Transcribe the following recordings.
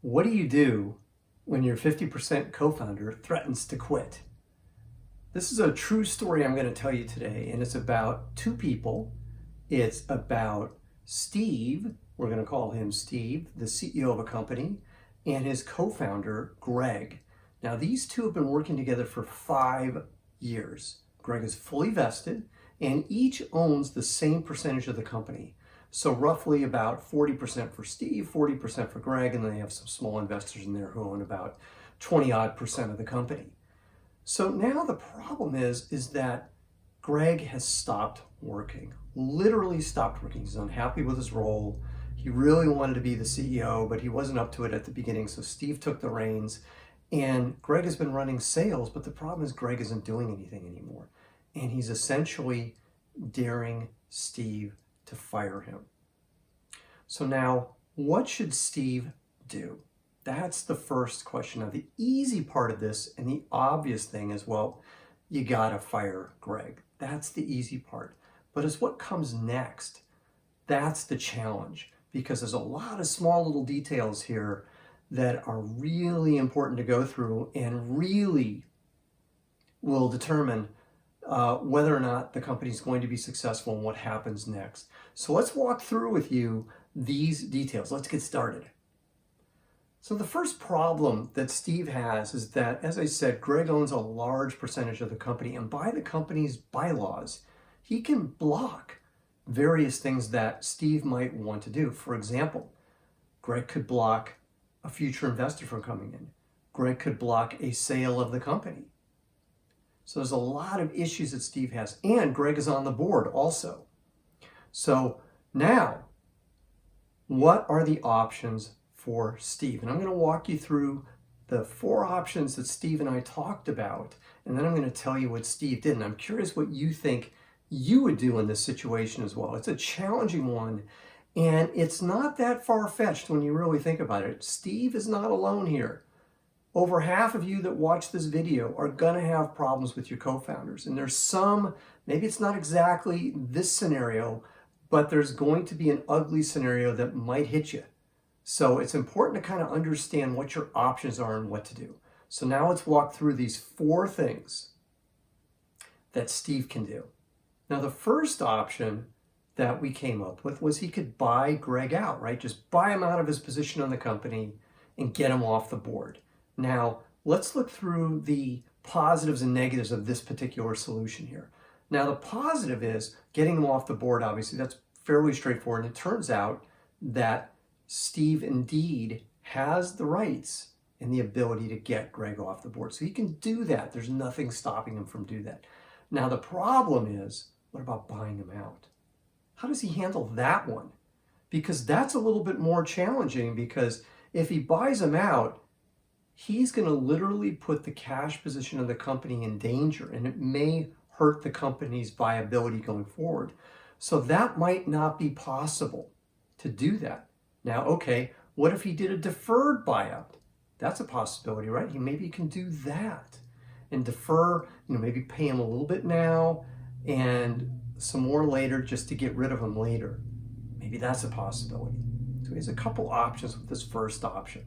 What do you do when your 50% co-founder threatens to quit? This is a true story I'm going to tell you today, and it's about two people. It's about Steve, we're going to call him Steve, the CEO of a company, and his co-founder, Greg. Now, these two have been working together for 5 years. Greg is fully vested, and each owns the same percentage of the company. So roughly about 40% for Steve, 40% for Greg, and then they have some small investors in there who own about 20% of the company. So now the problem is that Greg has stopped working, literally stopped working. He's unhappy with his role. He really wanted to be the CEO, but he wasn't up to it at the beginning. So Steve took the reins, and Greg has been running sales, but the problem is Greg isn't doing anything anymore. And he's essentially daring Steve to fire him. So now, what should Steve do? That's the first question. Now, the easy part of this and the obvious thing is, well, you gotta fire Greg. That's the easy part. But it's what comes next. That's the challenge, because there's a lot of small little details here that are really important to go through and really will determine whether or not the company is going to be successful and what happens next. So let's walk through with you these details. Let's get started. So the first problem that Steve has is that, as I said, Greg owns a large percentage of the company, and by the company's bylaws, he can block various things that Steve might want to do. For example, Greg could block a future investor from coming in. Greg could block a sale of the company. So there's a lot of issues that Steve has, and Greg is on the board also. So now, what are the options for Steve? And I'm going to walk you through the 4 options that Steve and I talked about, and then I'm going to tell you what Steve did. And I'm curious what you think you would do in this situation as well. It's a challenging one, and it's not that far-fetched when you really think about it. Steve is not alone here. Over half of you that watch this video are going to have problems with your co-founders. And there's some, maybe it's not exactly this scenario, but there's going to be an ugly scenario that might hit you. So it's important to kind of understand what your options are and what to do. So now let's walk through these 4 things that Steve can do. Now, the first option that we came up with was he could buy Greg out, right? Just buy him out of his position on the company and get him off the board. Now, let's look through the positives and negatives of this particular solution here. Now, the positive is getting him off the board, obviously, that's fairly straightforward. And it turns out that Steve indeed has the rights and the ability to get Greg off the board. So he can do that. There's nothing stopping him from doing that. Now, the problem is, what about buying him out? How does he handle that one? Because that's a little bit more challenging, because if he buys him out, he's going to literally put the cash position of the company in danger, and it may hurt the company's viability going forward. So that might not be possible to do that. Now, okay, what if he did a deferred buyout? That's a possibility, right? Maybe he can do that and defer, maybe pay him a little bit now and some more later just to get rid of him later. Maybe that's a possibility. So he has a couple options with this first option.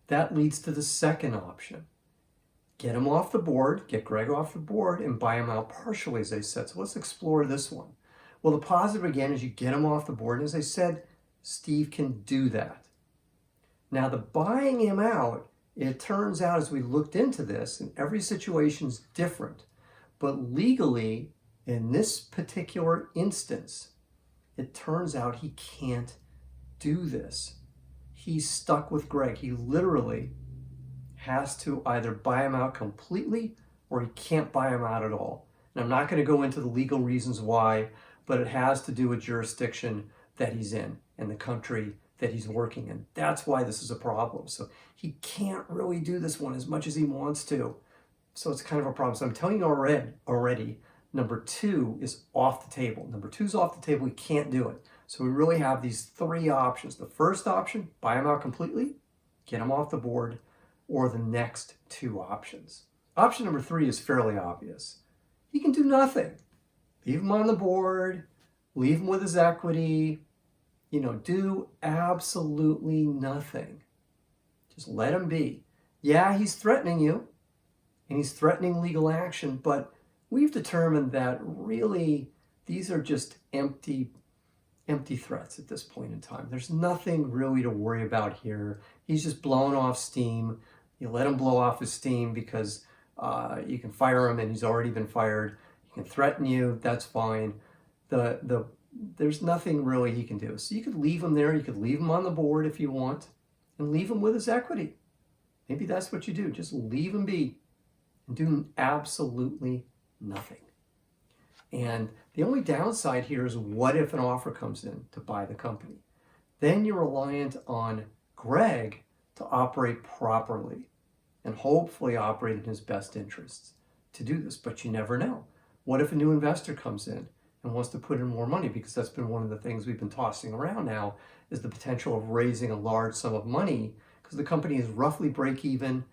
That leads to the second option. Get him off the board, get Greg off the board, and buy him out partially, as I said. So let's explore this one. Well, the positive, again, is you get him off the board. And as I said, Steve can do that. Now, the buying him out, it turns out as we looked into this, and every situation is different, but legally, in this particular instance, it turns out he can't do this. He's stuck with Greg. He literally has to either buy him out completely or he can't buy him out at all. And I'm not going to go into the legal reasons why, but it has to do with jurisdiction that he's in and the country that he's working in. That's why this is a problem. So he can't really do this one as much as he wants to. So it's kind of a problem. So I'm telling you already, number 2 is off the table. Number 2 is off the table. We can't do it. So we really have these 3 options. The first option, buy him out completely, get him off the board, or the next 2 options. Option number 3 is fairly obvious. He can do nothing. Leave him on the board, leave him with his equity, do absolutely nothing. Just let him be. Yeah, he's threatening you and he's threatening legal action, but we've determined that really these are just empty threats at this point in time. There's nothing really to worry about here. He's just blowing off steam. You let him blow off his steam because you can fire him and he's already been fired. He can threaten you, that's fine. There's nothing really he can do. So you could leave him there, you could leave him on the board if you want, and leave him with his equity. Maybe that's what you do, just leave him be and do absolutely nothing. And the only downside here is, what if an offer comes in to buy the company? Then you're reliant on Greg to operate properly and hopefully operate in his best interests to do this, but you never know. What if a new investor comes in and wants to put in more money? Because that's been one of the things we've been tossing around now, is the potential of raising a large sum of money, because the company is roughly break even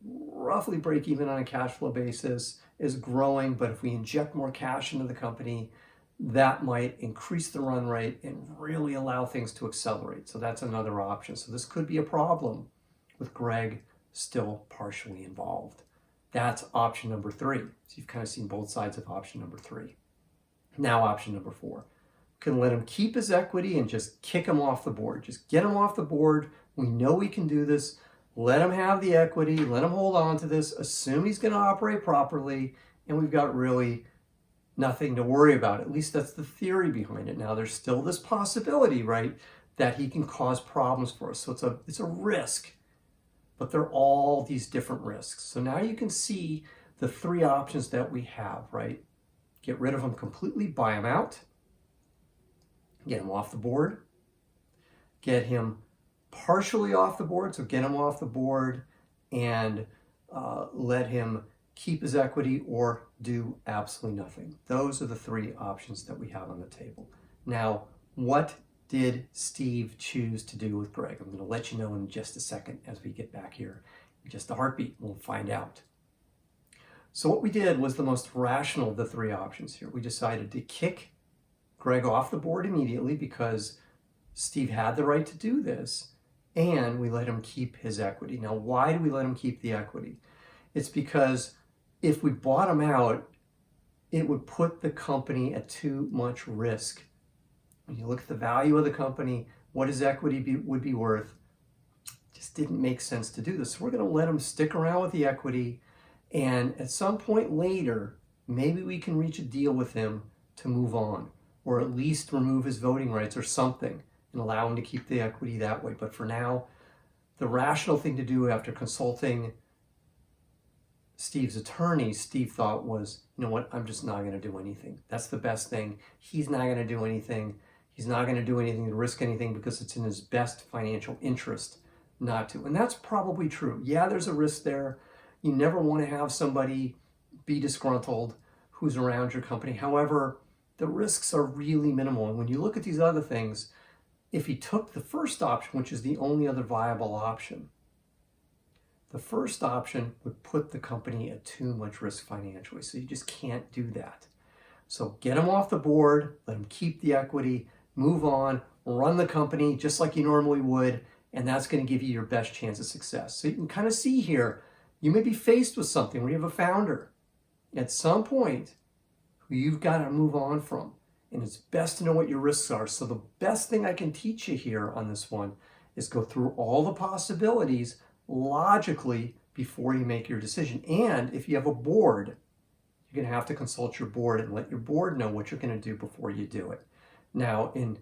on a cash flow basis, is growing, but if we inject more cash into the company, that might increase the run rate and really allow things to accelerate. So that's another option. So this could be a problem with Greg still partially involved. That's option number 3. So you've kind of seen both sides of option number 3. Now option number 4. Can let him keep his equity and just kick him off the board. Just get him off the board. We know we can do this. Let him have the equity. Let him hold on to this. Assume he's going to operate properly. And we've got really nothing to worry about. At least that's the theory behind it. Now, there's still this possibility, right, that he can cause problems for us. So it's a risk. But they're all these different risks. So now you can see the 3 options that we have, right? Get rid of him completely, buy him out, get him off the board, get him partially off the board, so get him off the board and let him keep his equity, or do absolutely nothing. Those are the 3 options that we have on the table. Now, what did Steve choose to do with Greg? I'm going to let you know in just a second as we get back here. In just a heartbeat, we'll find out. So what we did was the most rational of the 3 options here. We decided to kick Greg off the board immediately because Steve had the right to do this, and we let him keep his equity. Now, why do we let him keep the equity? It's because if we bought him out, it would put the company at too much risk. When you look at the value of the company, what his equity would be worth, just didn't make sense to do this. So we're going to let him stick around with the equity, and at some point later, maybe we can reach a deal with him to move on, or at least remove his voting rights or something, and allow him to keep the equity that way. But for now, the rational thing to do after consulting Steve's attorney, Steve thought was, you know what, I'm just not going to do anything. That's the best thing. He's not going to do anything. He's not going to do anything to risk anything because it's in his best financial interest not to. And that's probably true. Yeah, there's a risk there. You never want to have somebody be disgruntled who's around your company. However, the risks are really minimal. And when you look at these other things, if he took the first option, which is the only other viable option, the first option would put the company at too much risk financially. So you just can't do that. So get him off the board, let him keep the equity, move on, run the company just like you normally would, and that's going to give you your best chance of success. So you can kind of see here, you may be faced with something where you have a founder at some point who you've got to move on from. And it's best to know what your risks are. So the best thing I can teach you here on this one is go through all the possibilities logically before you make your decision. And if you have a board, you're going to have to consult your board and let your board know what you're going to do before you do it. Now, in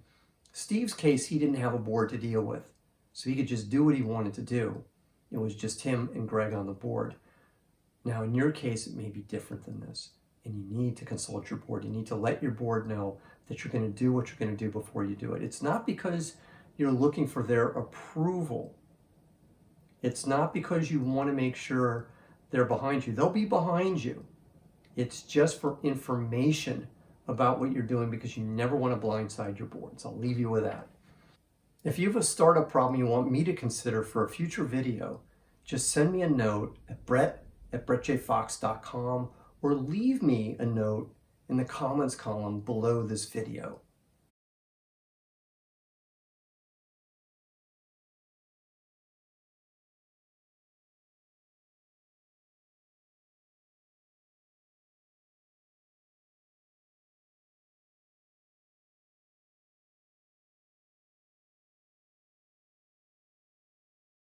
Steve's case, he didn't have a board to deal with, so he could just do what he wanted to do. It was just him and Greg on the board. Now, in your case, it may be different than this, and you need to consult your board. You need to let your board know that you're going to do what you're going to do before you do it. It's not because you're looking for their approval. It's not because you want to make sure they're behind you. They'll be behind you. It's just for information about what you're doing, because you never want to blindside your board. So I'll leave you with that. If you have a startup problem you want me to consider for a future video, just send me a note at brett@brettjfox.com, or leave me a note in the comments column below this video.